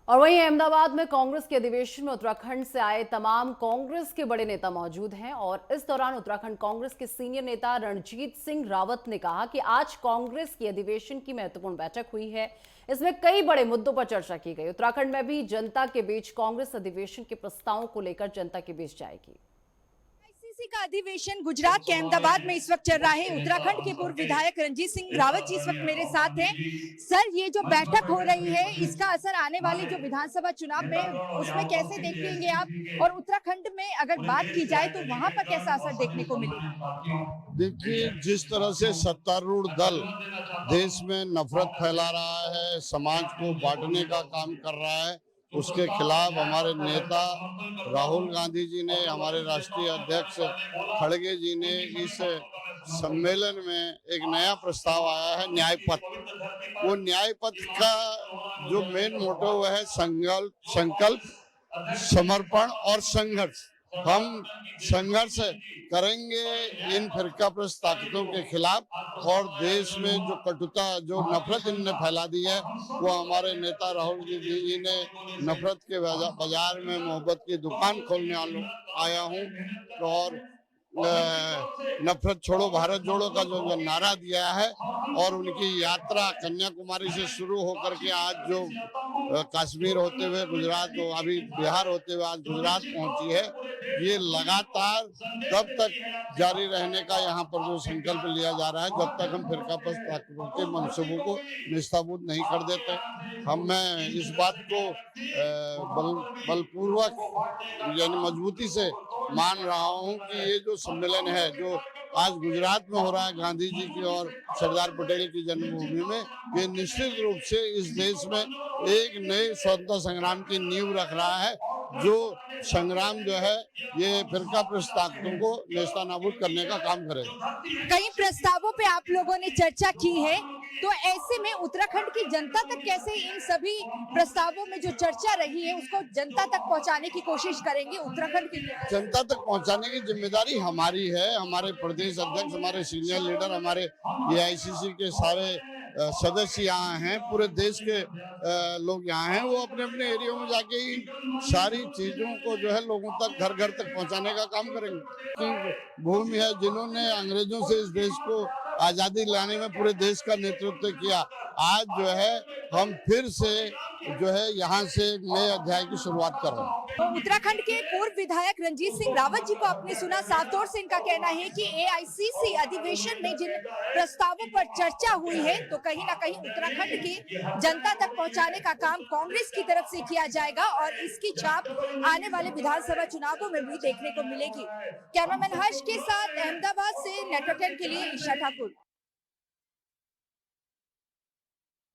और वहीं अहमदाबाद में कांग्रेस के अधिवेशन में उत्तराखंड से आए तमाम कांग्रेस के बड़े नेता मौजूद हैं और इस दौरान उत्तराखंड कांग्रेस के सीनियर नेता रणजीत सिंह रावत ने कहा कि आज कांग्रेस की अधिवेशन की महत्वपूर्ण बैठक हुई है। इसमें कई बड़े मुद्दों पर चर्चा की गई। उत्तराखंड में भी जनता के बीच कांग्रेस अधिवेशन के प्रस्तावों को लेकर जनता के बीच जाएगी। आईसीसी का अधिवेशन गुजरात के अहमदाबाद में इस वक्त चल रहा है। उत्तराखंड के पूर्व विधायक रणजीत सिंह रावत जी इस वक्त मेरे साथ हैं। सर, ये जो बैठक हो रही है, इसका असर आने वाले जो विधानसभा चुनाव में उसमें कैसे देखेंगे आप, और उत्तराखंड में अगर बात की जाए तो वहां पर कैसा असर देखने को मिलेगा? देखिए, जिस तरह से सत्तारूढ़ दल देश में नफरत फैला रहा है, समाज को बांटने का काम कर रहा है, उसके खिलाफ हमारे नेता राहुल गांधी जी ने, हमारे राष्ट्रीय अध्यक्ष खड़गे जी ने इस सम्मेलन में एक नया प्रस्ताव आया है, न्याय पथ। वो न्याय पथ का जो मेन मोटो है संकल्प, समर्पण और संघर्ष। हम संघर्ष करेंगे इन फिरकाप्रस्त ताकतों के खिलाफ, और देश में जो कटुता, जो नफरत इनने फैला दी है, वो हमारे नेता राहुल गांधी जी ने नफरत के बाजार में मोहब्बत की दुकान खोलने आया हूँ। और नफरत छोड़ो भारत जोड़ो का जो नारा दिया है, और उनकी यात्रा कन्याकुमारी से शुरू होकर के आज जो कश्मीर होते हुए गुजरात, अभी बिहार होते हुए आज गुजरात पहुंची है, ये लगातार तब तक जारी रहने का यहाँ पर जो संकल्प लिया जा रहा है, जब तक हम फिरकाप्रस्त ताकतों के मंसूबों को निस्ताबूद नहीं कर देते। मैं इस बात को बलपूर्वक यानी मजबूती से मान रहा हूँ कि ये जो सम्मेलन है, जो आज गुजरात में हो रहा है गांधी जी की और सरदार पटेल की जन्मभूमि में, ये निश्चित रूप से इस देश में एक नए स्वतंत्रता संग्राम की नींव रख रहा है। जो संग्राम जो है, ये फिरकाप्रस्त ताकतों को नेस्तनाबूद करने का काम करेगा। कई प्रस्तावों पे आप लोगों ने चर्चा की है, तो ऐसे में उत्तराखंड की जनता तक कैसे इन सभी प्रस्तावों में जो चर्चा रही है उसको जनता तक पहुंचाने की कोशिश करेंगे उत्तराखंड के लिए? जनता तक पहुंचाने की जिम्मेदारी हमारी है। हमारे प्रदेश अध्यक्ष, हमारे सीनियर लीडर, हमारे एआईसीसी के सारे सदस्य यहाँ हैं, पूरे देश के लोग यहाँ हैं। वो अपने अपने एरिया में जाके इन सारी चीजों को जो है लोगों तक, घर घर तक पहुंचाने का काम करेंगे। कि भूमि है जिन्होंने अंग्रेजों से इस देश को आजादी लाने में पूरे देश का नेतृत्व किया, आज जो है हम फिर से जो है यहाँ से एक नए अध्याय की शुरुआत कर रहे हैं। तो उत्तराखंड के पूर्व विधायक रणजीत सिंह रावत जी को आपने सुना। साफ तौर से इनका कहना है कि एआईसीसी अधिवेशन में जिन प्रस्तावों पर चर्चा हुई है, तो कहीं ना कहीं उत्तराखंड की जनता तक पहुंचाने का काम कांग्रेस की तरफ से किया जाएगा और इसकी छाप आने वाले विधानसभा चुनावों में भी देखने को मिलेगी। कैमरामैन हर्ष के साथ अहमदाबाद से नेटवर्क 10 के लिए ईशा ठाकुर।